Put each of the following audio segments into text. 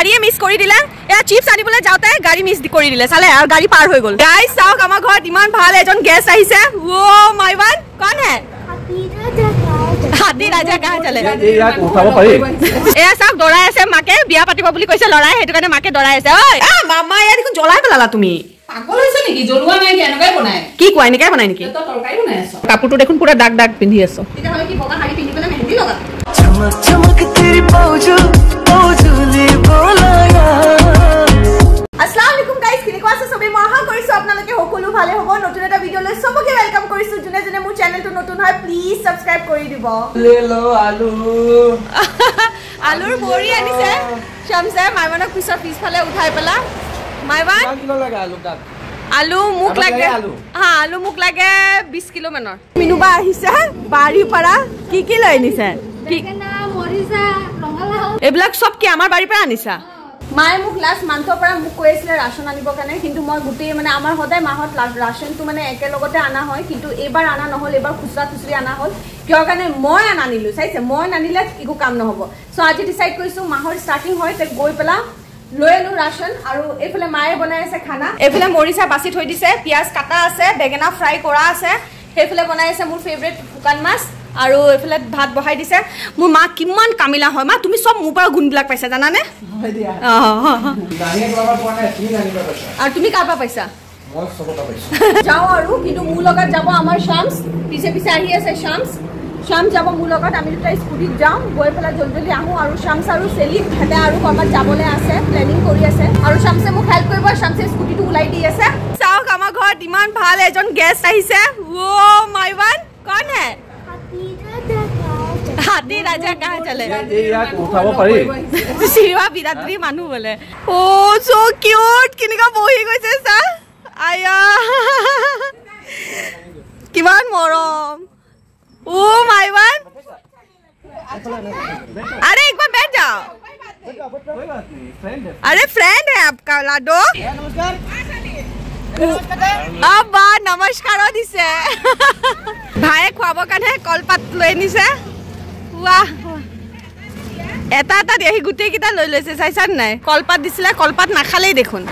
গাড়ীয়ে মিছ কৰি দিলে এ চিপছ আনিবলৈ যাওঁতে গাড়ী মিছ কৰি দিলে চালে আৰু গাড়ী পাৰ হৈ গ'ল গাইস চাওক আমাৰ ঘৰত ইমান ভাল এজন গেষ্ট আহিছে ও মাই ওয়ান কোন হে হাতী ৰাজা কাহ চলে ইয়াক উঠাব পাৰি এ চাওক দৰাই আছে মাকে বিয়া পাতিব বুলি কৈছে লৰাই হেতু কাৰণে মাকে দৰাই আছে ঐ মামা ইয়াত দেখোন জ্বলাই পেলালা তুমি পাগল হৈছে নেকি জ্বলোৱা নাই কি এনেকৈ বনায় কি কোৱা এনেকৈ বনাই নেকি তো তৰকাৰী বনাই আছো কাপোৰটো দেখোন পুৰা দাগ দাগ পিন্ধি আছো তেতিয়া হলে কি বগা শাড়ী পিন্ধি পেলাই মেহেন্দি লগা चमक चमक तेरी बाजू बाजूले बोलाया अस्सलाम वालेकुम गाइस কেনেকুৱা আছে সবে মই আশা কৰিছো আপোনালোকে সকলো ভালে হ'ব নতুন এটা ভিডিঅলৈ সবকে ওয়েলকাম কৰিছো যোনে যোনে মোৰ চেনেলটো নতুন হয় প্লিজ সাবস্ক্ৰাইব কৰি দিব ले लो आलू আলুৰ বৰি আনিছে শামছে মাইমানক পিছফালে উঠাই পেলা মাইমান कितना किलो लगा आलू का আলু মুখ লাগে আলু? হা আলু মুখ লাগে 20 কিলো মানৰ মিনুবা আহিছে বাড়িৰ পৰা কি লৈ আনিছে বেগেনা মৰিচা ৰঙালাও এইবিলাক সব কি আমাৰ বাড়িৰ পৰা আনিছা মায়ে মোক লাষ্ট মান্থৰ পৰা মোক কৈছিলে ৰাচন আনিব কাৰণে কিন্তু মই গুটেই মানে আমাৰ সদায় মাহত ৰাচনটো মানে একেলগতে আনা হয় কিন্তু এবাৰ আনা নহল এবাৰ খুচৰা খুচৰি আনা হল কিয় কাৰণে মই আনিলো চাইছে মই আনিলে একো কাম নহব সো আজি ডিসাইড কৰিছো মাহৰ ষ্টাৰ্টিং হয় তে গৈ পেলা লৈ আনো ৰাচন আৰু এফালে মায়ে বনাই আছে খানা এফালে মৰিচা বাছি থৈ দিছে পিয়াজ কাটা আছে বেগেনা ফ্ৰাই কৰা আছে সেইফালে বনাই আছে মোৰ ফেভাৰিট শুকান মাছ আৰু এফালে ভাত বহাই দিছে মোৰ মা কিমান কামিলা হয় মা তুমি সব মোৰ পৰা গুণবিলাক পাইছা জানানে হয় দিয়া দানিয়া বাবা পোৱা নাই কি জানিবা পাইছা আৰু তুমি কাপা পাইছা মই সবকা পাইছো যাও আৰু কিন্তু মোৰ লগত যাব আমাৰ শামস পিছে পিছে আহি আছে শামস যাব মোৰ লগত আমি দুটা স্কুটিত যাওঁ গৈ পেলাই জলদি আহো আৰু শামস আৰু সেলিম হেতে আৰু কৰবাত যাবলৈ আছে প্লেনিং কৰি আছে আৰু শামসে মোক হেল্প কৰিব শামসে স্কুটিটো উলাই দি আছে চাওক আমাৰ ঘৰত ইমান ভাল এজন গেষ্ট আহিছে ও মাই ওয়ান কোন হে হাতী ৰাজা কাহ চলে ইয়াক উঠাব পাৰি শিৱা বিৰাদৰি মানুহ বলে ও সো কিউট কিনিকা বহি গৈছে সা আয়া কিমান মৰম ओ माय वन अरे एक बार बैठ जाओ अरे फ्रेंड है आपका लाडो अब नमस्कार दिसे भाई खुआब काने कलपात লৈ নিছে वाह এটা এটা দেহি গুটেই কিটা লৈ লৈছে চাইছান নাই কলপাত দিছিলে কলপাত নাখালেই দেখুন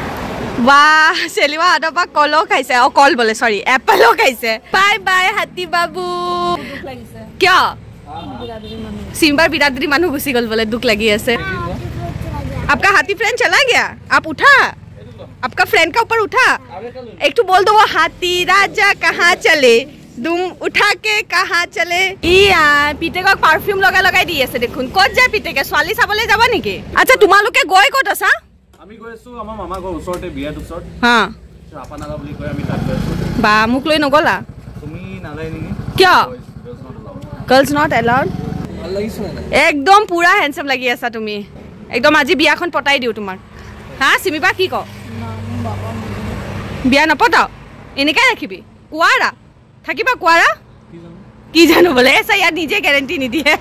वाह सेलिवा आडपा कलो खाइছে ओ कल बोले सॉरी एप्पलो खाइছে बाय बाय हाथी बाबू क्या सिम्बर बिरादरी मानु घुसी गल बोले दुख लगी ऐसे आपका हाथी फ्रेंड चला गया आप उठा आपका फ्रेंड का ऊपर उठा एक तो बोल दो वो हाथी राजा कहाँ चले दुम उठा के कहाँ चले इया पिटेक परफ्यूम लगाई दी আছে দেখুন কত যায় পিটেকে ছোৱালী চাবলৈ যাব নেকি আচ্ছা তোমালোকে গৈ কত আছা আমি গৈছো আমাৰ মামা ঘৰ ওচৰতে বিয়াত ওচৰত হা আপানাগা বুলি কয় আমি তাত গৈছো বা মোক লৈ নগলা তুমি নালাই নেকি কিয় गर्ल्स नॉट अलाउड ভাল লাগিছে না एकदम पूरा हैंडसम लगी आसा তুমি एकदम আজি বিয়াখন পটাই দিও তোমাক হ্যাঁ সিমিবা কি ক বিয়া নপটাও এনেকাই ৰাখিবি কুৱাৰা থাকিবা কুৱাৰা কি জানো বলে এসা ইয়াৰ নিজে গ্যাৰান্টি নিদিয়ে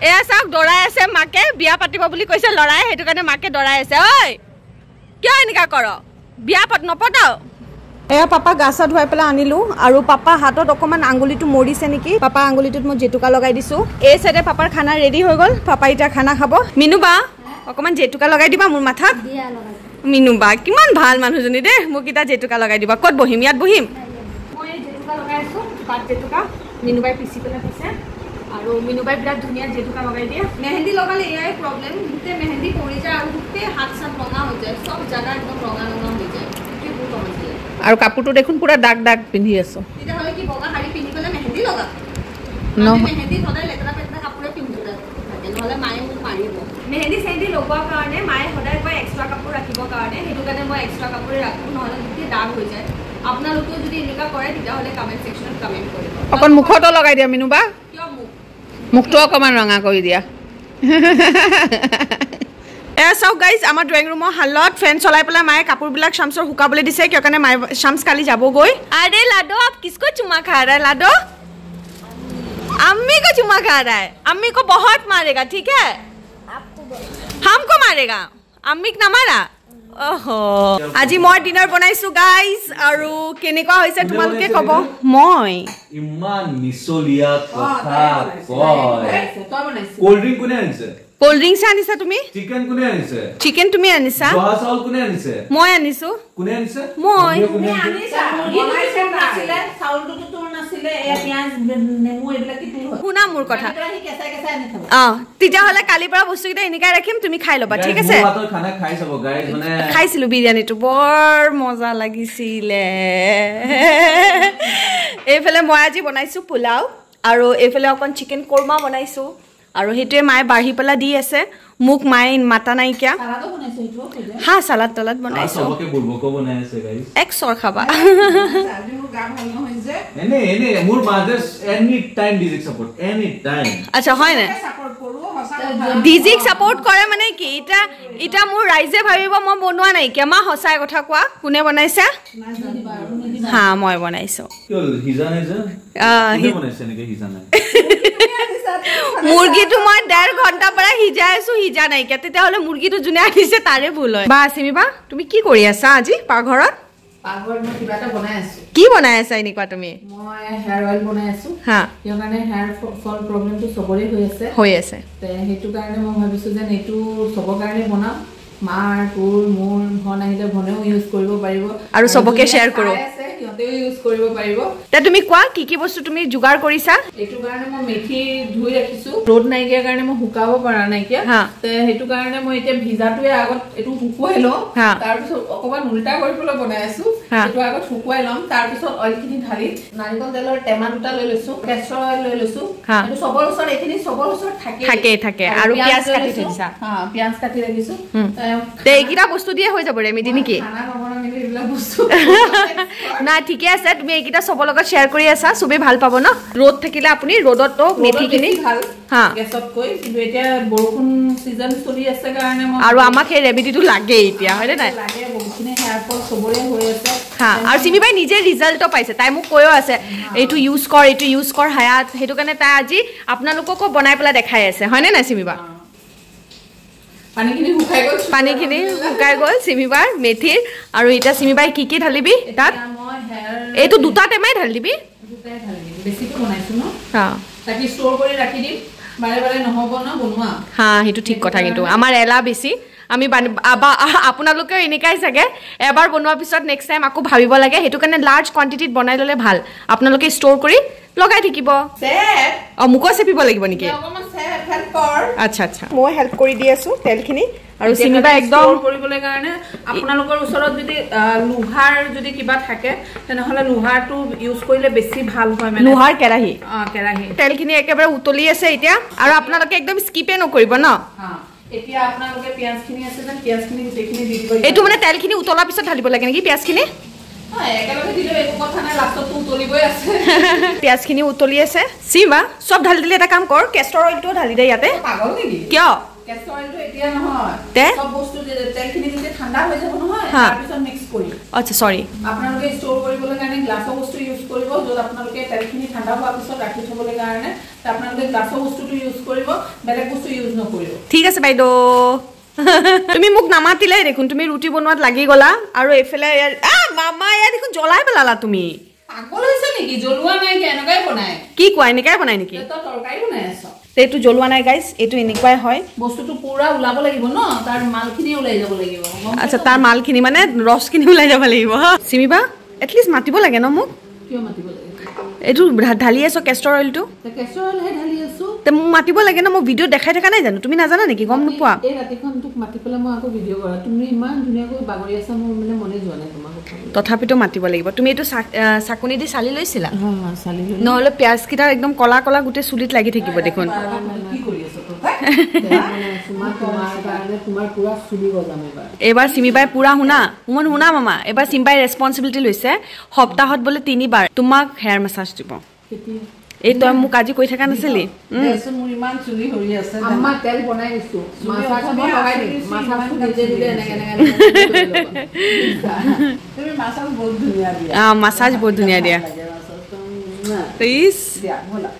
এ চাওক দৰাই আছে মাকে বিয়া পাতিব বুলি কৈছে লৰাই হেতু কাৰণে মাকে দৰাই আছে ঐ কিয় এনেকা কৰ বিয়া নপটাও এয়া পাপা গাছা ধুৱাই পেলাই আনিলো আৰু পাপা হাতত অকমান আঙ্গুলিটো মৰিছে নেকি পাপা আঙ্গুলিটোত মই জেতুকা লগাই দিছো এই সাইডে পাপাৰ খানা ৰেডি হৈ গল পাপা ইটা খানা খাব মিনুবা অকমান জেতুকা লগাই দিবা মোৰ মাথাত দিয়া লগাই মিনুবা কিমান ভাল মানুহজনী দে মোক ইটা জেতুকা লগাই দিবা কত বহিম ইয়াত বহিম মই জেতুকা লগাই আছো পাত জেতুকা মিনুবাই পিছি পেলাই দিছে আৰু মিনুবাই বিৰাট ধুনীয়া জেতুকা লগাই দিয়ে মেহেন্দি লগালে এয়াই প্ৰবলেম গুটে মেহেন্দি পৰি যায় আৰু গুটে হাত সাত ৰঙা হৈ যায় সব জায়গা একদম ৰঙা ৰঙা হৈ যায় আৰু কাপোৰটো দেখোন পুৰা দাগ দাগ পিন্ধি আছো তেতিয়া হলে কি বগা শাড়ী পিন্ধি পেলাই মেহেন্দি লগা মেহেন্দি সদায় লেতেৰা পেতেৰা কাপোৰে পিন্ধি থাকে নহলে মায়ে মোক মাৰিব মেহেন্দি চেহেন্দি লগোৱাৰ কাৰণে মায়ে সদায় কয় এক্সট্ৰা কাপোৰ ৰাখিবৰ কাৰণে সেইটো কাৰণে মই এক্সট্ৰা কাপোৰে ৰাখো নহলে গোটেই দাগ হৈ যায় আপোনালোকেও যদি এনেকুৱা কৰে তেতিয়াহলে কমেন্ট সেকশনত কমেন্ট কৰিব অকণ মুখটো লগাই দিয়া মিনুবা কিয় মুখটো অকমান ৰঙা কৰি দিয়া চাওক গাইজ আমাৰ ড্ৰয়িং ৰুমৰ হালত ফেন চলাই পেলাই মায়ে কাপোৰবিলাক শামসৰ শুকাবলৈ দিছে কিয় কাৰণে মায়ে শামস কালি যাবগৈ আৰে লাডো आप किसको चुम्मा खा रहा है लाडो अम्मी को चुम्मा खा रहा है अम्मी को बहुत मारेगा ठीक है हमको मारेगा अम्मी ना मारा ओहो আজি মই ডিনাৰ বনাইছো গাইজ আৰু কেনেকুৱা হৈছে তোমালোকে কব মই ইমান মিছলিয়া কথা কয় কোল্ড ড্ৰিংক কোনে আনিছে কোল্ড ড্ৰিংকছ আনিছা তুমি চিকেন কোনে আনিছে চিকেন তুমি আনিছা জহা চাউল কোনে আনিছে মই আনিছো কোনে আনিছে মই আনিছা বনাইছে নাছিলে চাউলটো তোৰ নাছিলে এ পিয়াজ নেমু এইবিলাক কি তোৰ হয় শুনা মোৰ কথা আহি কেঁচা কেঁচা আনি থব তেতিয়া হলে কালিৰ পৰা বস্তুকেইটা এনেকাই ৰাখিম তুমি খাই ল'বা ঠিক আছে মই হাতৰ খানা খাই চাব গাইজ মানে খাইছিলো বিৰিয়ানীটো বৰ মজা লাগিছিলে এইফালে মই আজি বনাইছো পোলাও আৰু এইফালে অকণ চিকেন কোৰমা বনাইছো আৰু হেতুৱে মায়ে বাঢ়ি পেলা দি আছে মুক মায়ে মাতা নাইকিয়া সালাদো বনাইছে এইটো হা সালাদ তলাদ বনাইছো সবকে বুলবকো বনাই আছে গাইজ এক সৰ খাবা আজি মোৰ গা ভাল নহয় যে এনে মোৰ মাদাৰ্স এনি টাইম ডিজিক সাপোৰ্ট এনি টাইম আচ্ছা হয় না সাপোৰ্ট কৰো হসা ডিজিক সাপোৰ্ট কৰে মানে কি এটা মোৰ ৰাইজে ভাবিব মই বনোৱা নাই কেমা হসাই কথা কোৱা কোনে বনাইছে হা মই বনাইছো কিল হিজানে যে কোনে বনাইছে নেকি হিজানে মুৰ্গীটো মই 1.5 ঘণ্টা পৰা হিজাই আছো হিজা নাই কে তেতিয়া হলে মুৰ্গীটো জুনে আনিছে তাৰে ভুল হয় বা সিমিবা তুমি কি কৰি আছা আজি পাঘৰত পাগৰ মই কিবা এটা বনাই আছো কি বনাই আছা এনেকুৱা তুমি মই হেয়াৰ অইল বনাই আছো হা ইয়াৰ কাৰণে হেয়াৰ ফল প্ৰবলেমটো সবৰে হৈ আছে তে হেতু কাৰণে মই ভাবিছো যে এটো সবৰ কাৰণে বনাম মাৰ তোৰ মোৰ ভন আহিলে ভনেও ইউজ কৰিব পাৰিব আৰু সবকে শেয়াৰ কৰো সিহঁতেও ইউজ কৰিব পাৰিব তে তুমি কোৱা কি বস্তু তুমি যোগাৰ কৰিছা এটো কাৰণে মই মেথি ধুই ৰাখিছো ৰ'দ নাইকিয়া কাৰণে মই হুকাব পৰা নাইকিয়া তে হেতু কাৰণে মই এতিয়া ভিজাটোৱে আগত এটো হুকুৱাই লওঁ তাৰ পিছত অকমান উল্টা কৰি পেলাই বনাই আছো এটো আগত হুকুৱাই লম তাৰ পিছত অইলখিনি ঢালি নাৰিকল তেলৰ টেমা দুটা লৈ লৈছো কেষ্টৰ অইল লৈ লৈছো এটো সবৰ ওচৰত এখিনি সবৰ ওচৰত থাকে আৰু পিয়াজ কাটি থৈছা পিয়াজ কাটি ৰাখিছো তে এইকিটা বস্তু দিয়ে হৈ যাব ৰেমেডি নেকি খানা বনাব মেলি এইবিলাক বস্তু না ঠিকে আছে তুমি এইকিটা সবৰ লগত শেয়াৰ কৰি আছা সবে ভাল পাব ন ৰ'দ থাকিলে আপুনি ৰ'দত তো মেথিখিনি ভাল হা গেছত কৈ কিন্তু এতিয়া বৰষুণ সিজন চলি আছে কাৰণে মই আৰু আমাক এই ৰেমেডিটো লাগে এতিয়া হয় না লাগে বহুতখিনি হেয়াৰ ফল সবৰে হৈ আছে হা আৰু সিমি বাই নিজে ৰিজাল্টটো পাইছে তাই মোক কৈও আছে এইটো ইউজ কৰ হায়াত হেতু কাৰণে তাই আজি আপোনালোককো বনাই পেলা দেখাই আছে হয় না সিমি বা পানীখিনি শুকাই গ'ল সিমিবাৰ মেথিৰ আৰু এটা সিমিবাই কি ঢালিবি তাত মই হেয়াৰ এইটো দুটা টেমাই ঢালি দিবি দুটাই ঢালি দিম বেছিকৈ বনাইছো ন হা তাকি ষ্ট'ৰ কৰি ৰাখি দিম বাৰে নহব ন বনোৱা হা হেতু ঠিক কথা কিন্তু আমাৰ এলা বেছি আমি আপোনালোকে এনেকাই চাগে এবাৰ বনোৱাৰ পিছত নেক্সট টাইম আকৌ ভাবিব লাগে হেতু কাৰণে লাৰ্জ কোৱান্টিটিত বনাই ললে ভাল আপোনালোকে ষ্ট'ৰ কৰি লগাই থাকিব মুকো চেপিব লাগিব নেকি আচ্ছা মই হেল্প কৰি দি আছো তেলখিনি আৰু সিমিবা একদম কৰিবলৈ কাৰণে আপোনালোকৰ ওচৰত যদি লোহাৰ যদি কিবা থাকে তেনেহলে লোহাৰটো ইউজ কৰিলে বেছি ভাল হয় মানে লোহাৰ কেৰাহী তেলখিনি একেবাৰে উতলি আছে এতিয়া আৰু আপোনালোকে একদম স্কিপে নকৰিব ন এতিয়া আপোনালোকে পিয়াজখিনি আছে যেন পিয়াজখিনি গোটেইখিনি দি দিব এইটো মানে তেলখিনি উতলাৰ পিছত ঢালিব লাগে নেকি পিয়াজখিনি একেলগে দিলে একো কথা নাই লাষ্টটো উতলিবই আছে পিয়াজখিনি উতলি আছে সিমা সব ঢালি দিলে এটা কাম কৰ কেষ্টৰ অইলটো ঢালি দে ইয়াতে পাগল নেকি কিয় কেষ্টৰ অইলটো এতিয়া নহয় সব বস্তু তেলখিনি যেতিয়া ঠাণ্ডা হৈ যাব নহয় তাৰ পিছত মিক্স কৰিম আচ্ছা সৰি আপোনালোকে ষ্ট'ৰ কৰিবলৈ কাৰণে গ্লাছৰ বস্তু ইউজ কৰিব য'ত আপোনালোকে তেলখিনি ঠাণ্ডা হোৱাৰ পিছত ৰাখি থ'বলৈ কাৰণে আপোনালোকে গ্লাছৰ বস্তুটো ইউজ কৰিব বেলেগ বস্তু ইউজ নকৰিব ঠিক আছে বাইদেউ তুমি মোক নামাতিলে দেখোন তুমি ৰুটি বনোৱাত লাগি গলা আৰু এফালে মামা ইয়া দেখোন জ্বলাই পেলালা তুমি পাগল হৈছে নেকি জ্বলোৱা নাই কি এনেকাই বনাই কি কোৱা এনেকাই বনাই নেকি তো তৰকাৰী বনাই আছ এইটো জ্বলোৱা নাই গাইজ এইটো এনেকুৱাই হয় বস্তুটো পুৰা ওলাব লাগিব ন তাৰ মালখিনি ওলাই যাব লাগিব আচ্ছা তাৰ মালখিনি মানে ৰসখিনি ওলাই যাব লাগিব সিমিবা এটলিষ্ট মাতিব লাগে ন মোক কিয় মাতিব লাগে এইটো ঢালি আছো কেষ্টৰ অইলটো কেষ্টৰ অইল হে ঢালি আছো তে মোক মাতিব লাগে ন মই ভিডিঅ দেখাই থকা নাই জানো তুমি নাজানা নেকি গম নোপোৱা এই ৰাতিখন তোক মাতি পেলাই মই আকৌ ভিডিঅ কৰা তুমি ইমান ধুনীয়াকৈ বাগৰি আছা মোৰ মানে মনে যোৱা নাই তোমাক তথাপিতো মাতিব লাগিব তুমি এইটো চাকনি দি চালি লৈছিলা চালি নহলে পিয়াজ কিটা একদম কলা কলা গোটে চুলিত লাগি থাকিব দেখোন কি কৰি আছ তোমাৰ পুৰা চুলি গজাম এবাৰ সিমিবাই পুৰা শুনা মামা এবাৰ সিমিবাই ৰেছপন্সিবিলিটি লৈছে সপ্তাহত বোলে 3 বাৰ তোমাক হেয়াৰ মাসাজ দিব এই তই মোক আজি কৈ থাকা নাছিলি মোৰ ইমান চুলি হৈ আছে আম্মা তেল বনাই দিছো মাসাজ লগাই দিম মাসাজ নিজে দিলে এনেকে তুমি মাসাজ বহুত ধুনীয়া দিয়া মাসাজ বহুত ধুনীয়া দিয়া প্লিজ দিয়া বলা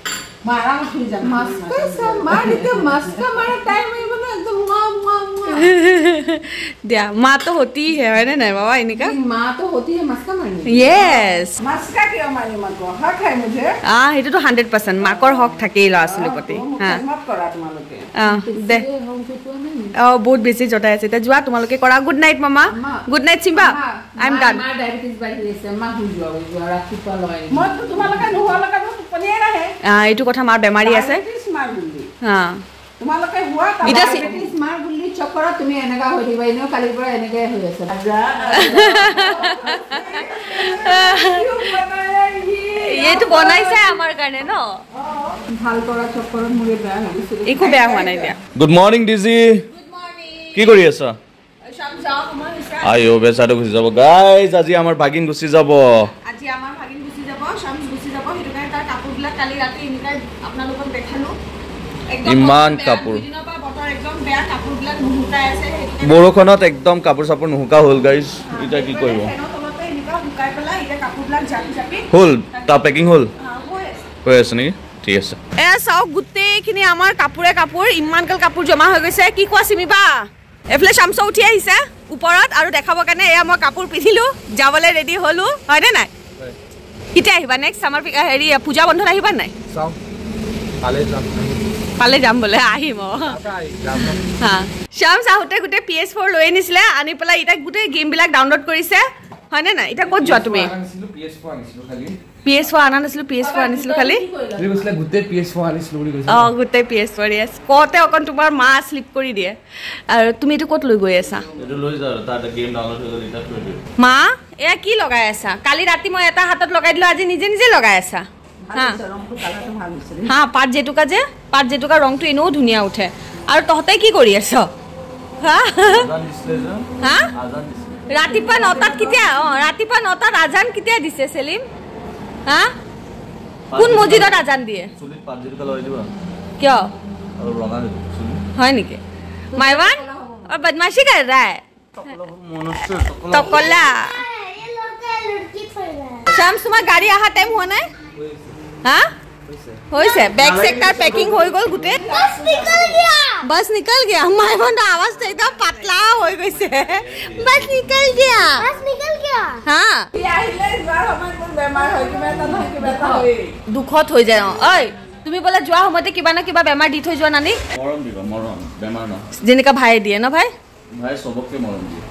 মাৰা উঠি যাম মাস্কা মাৰিতে মাস্কা মাৰা টাইম হৈ মানে একদম दिया माँ तो होती है ना नहीं बाबा इनका माँ तो होती है मस्का मारने यस मस्का क्यों मारे माँ को हक है मुझे সেইটো তো 100% মাকৰ হক থাকেই ল'ৰা ছোৱালীৰ প্ৰতি হা मत करा तुम्हारे দে বহুত বেছি জটাই আছে এতিয়া যোৱা তোমালোকে কৰা গুড নাইট মামা good night চিম্বা I am done माँ डायबिटीज बाढ़ी আছে माँ हुई जो रातिपुৱা লয় মই তোমালোকে নোহোৱা লগা টোপনিয়ে নাহে এইটো কথা মাৰ বেমাৰী আছে মাৰ বুলি হা তোমালোকে হোৱা ডায়বেটিস মাৰ বুলি চক্কৰত তুমি এনেকা হৈ দিবা এনেও কালিৰ পৰা এনেকে হৈ আছে এইটো বনাইছে আমাৰ কাৰণে ন ভাল কৰা চক্কৰত মুৰে বেয়া হৈছে একো বেয়া হোৱা নাই দিয়া গুড মৰ্নিং ডিজি কি কৰি আছা আইও বেচাটো গুচি যাব গাইজ আজি আমাৰ ভাগিন গুচি যাব আজি আমাৰ ভাগিন গুচি যাব শামস গুচি যাব হেতু কাৰণে তাৰ কাপোৰবিলাক কালি ৰাতি ইনকাই আপোনালোকক দেখালো ইমান কাপোৰ দিনৰ পৰা বতৰ একদম বেয়া কাপোৰবিলাক নুহুকাই আছে হেতু বৰখনত একদম কাপোৰ চাপোৰ নুহুকা হ'ল গাইজ এটা কি কৰিব তলতে ইনকা হুকাই পেলাই ইটা কাপোৰবিলাক জাপি জাপি হ'ল তা পেকিং হ'ল হৈ আছে নেকি ঠিক আছে এ চাওক গোটেইখিনি আমাৰ কাপোৰে কাপোৰ ইমানকাল কাপোৰ জমা হৈ গৈছে কি কোৱা চিমিবা এফলে শামস উঠি আহিছে ওপৰত আৰু দেখাবৰ কাৰণে এয়া মই কাপোৰ পিন্ধিলো যাবলৈ ৰেডি হলো হয়নে নাই কেতিয়া আহিবা নেক্সট আমাৰ হেৰি পূজা বন্ধত আহিবা নাই চাও পালে যাম বোলে আহিম হা শামস আহোঁতে গোটেই PS4 লৈ আনিছিলে আনি পেলাই এতিয়া গোটেই গেমবিলাক ডাউনলোড কৰিছে হয়নে নাই এতিয়া ক'ত যোৱা তুমি PS4 আনা নাছিলো PS4 আনিছিলো খালি তুমি কৈছিলা গোটেই PS4 আনিছিলো বুলি কৈছা গোটেই PS4 yes কতে অকন তোমাৰ মা স্লিপ কৰি দিয়ে আৰু তুমি এটো ক'ত লৈ গৈ আছা এটো লৈ যা তাতে গেম ডাউনলোড হৈ গলি তাত থৈ দিও মা এয়া কি লগাই আছা কালি ৰাতি মই এটা হাতত লগাই দিলো আজি নিজে নিজে লগাই আছা হা ৰংটো কালাৰটো ভাল হৈছে হা পাট জেতুকা ৰংটো এনেও ধুনীয়া উঠে আৰু তহতে কি কৰি আছ হা আজান দিছিলে যে হা আজান দিছিলে ৰাতিপুৱা 9টাত কেতিয়া ৰাতিপুৱা 9টাত আজান কেতিয়া দিছে সেলিম হা কোন মসজিদত আজান দিয়ে চুলিত পাঁচজুকা লগাই দিবা কিয় আৰু ৰঙা চুলি হয় নেকি মাইৱান और बदमाशी कर रहा है टकला ये लड़का लड़की थोड़ा शाम तुम्हार गाड़ी आहा टाइम हुआ ना हाँ होइसे बैग से कार पैकिंग होई गल गुटे बस निकल गया माइवन आवाज तो एकदम पतला होई गइसे बस निकल गया हां दुखत হৈ যায় ওই তুমি বলে যোৱা সময়তে কিবা না কিবা বেমাৰ দি থৈ যোৱা নানি মৰম দিবা মৰম বেমাৰ না যেনেকা ভাই দিয়ে না ভাই ভাই সবকে মৰম দিয়ে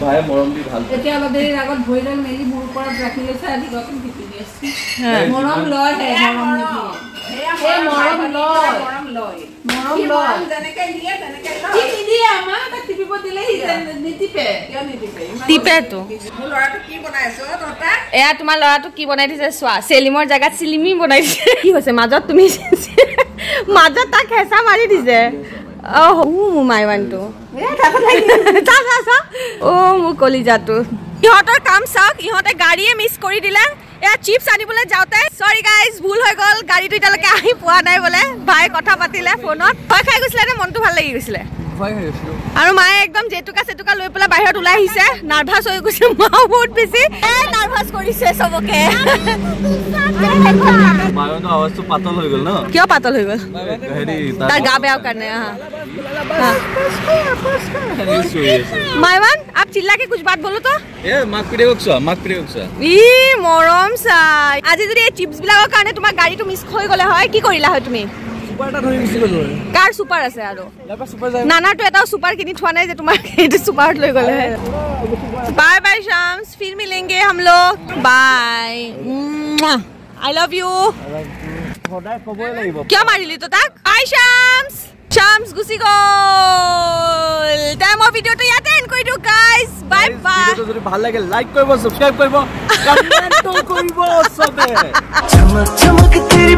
ভাই মৰম দি ভাল এতিয়া অলপ দেৰি আগত ভৰিডাল মেলি মোৰ ওপৰত ৰাখি লৈছে আজি গকন টিপি দি আছে মৰম লয় হে মৰম লয় যেনেকৈ দিয়ে তেনেকৈ লয় টিপি দিয়ে আমাৰ তাক টিপিব দিলে নিটিপে কিয় নিটিপে টিপে তো মোৰ ল'ৰাটো কি বনাইছো তহঁতে এয়া তোমাৰ ল'ৰাটো কি বনাই দিছে চোৱা সেলিমৰ জাগাত সিলিমি বনাই দিছে কি হৈছে মাজত তুমি মাজত তাক হেঁচা মাৰি দিছে মোৰ মাইৱানটো মোৰ কলিজাটো ইহঁতৰ কাম চাওক ইহঁতে গাড়ীয়ে মিছ কৰি দিলে এয়া চিপছ আনিবলৈ যাওঁতে সৰি গাইজ ভুল হৈ গ'ল গাড়ীটো এতিয়ালৈকে আহি পোৱা নাই বোলে ভাই কথা পাতিলে ফোনত ভয় খাই গৈছিলে নে মনটো ভাল লাগি গৈছিলে আৰু মায়ে একদম জেতুকা চেতুকা লৈ পেলাই বাহিৰত ওলাই আহিছে নাৰ্ভাছ হৈ গৈছে মাও বহুত বেছি নাৰ্ভাছ কৰিছে চবকে মায়নৰ আৱাজটো পাতল হৈ গ'ল ন কিয় পাতল হৈ গ'ল হেৰি তাৰ গা বেয়াৰ কাৰণে माइवान आप चिल्ला के कुछ बात बोलो तो ए माक पिरे गक्सा ই মৰম চাই আজি যদি এই চিপছ বিলাকৰ কাৰণে তোমাৰ গাড়ীটো মিছ হৈ গলে হয় কি কৰিলা হয় তুমি সুপাৰটা ধৰি গুচি গ'লো কাৰ সুপাৰ আছে আৰু ইয়াৰ সুপাৰ যায় নানাটো এটা সুপাৰ কিনি থোৱা নাই যে তোমাৰ এইটো সুপাৰ লৈ গলে বাই বাই শামস फिर मिलेंगे हम लोग बाय आई लव यू সদায় কবই লাগিব কিয় মাৰিলি তো তাক বাই শামস শামস গুচি গ'ল টাইমৰ ভিডিঅ'টো ইয়াতে এণ্ড কৰি দিওঁ গাইজ বাই বাই ভিডিঅ'টো যদি ভাল লাগে লাইক কৰিব সাবস্ক্ৰাইব কৰিব কমেন্ট কৰিব সবে चमक चमक तेरी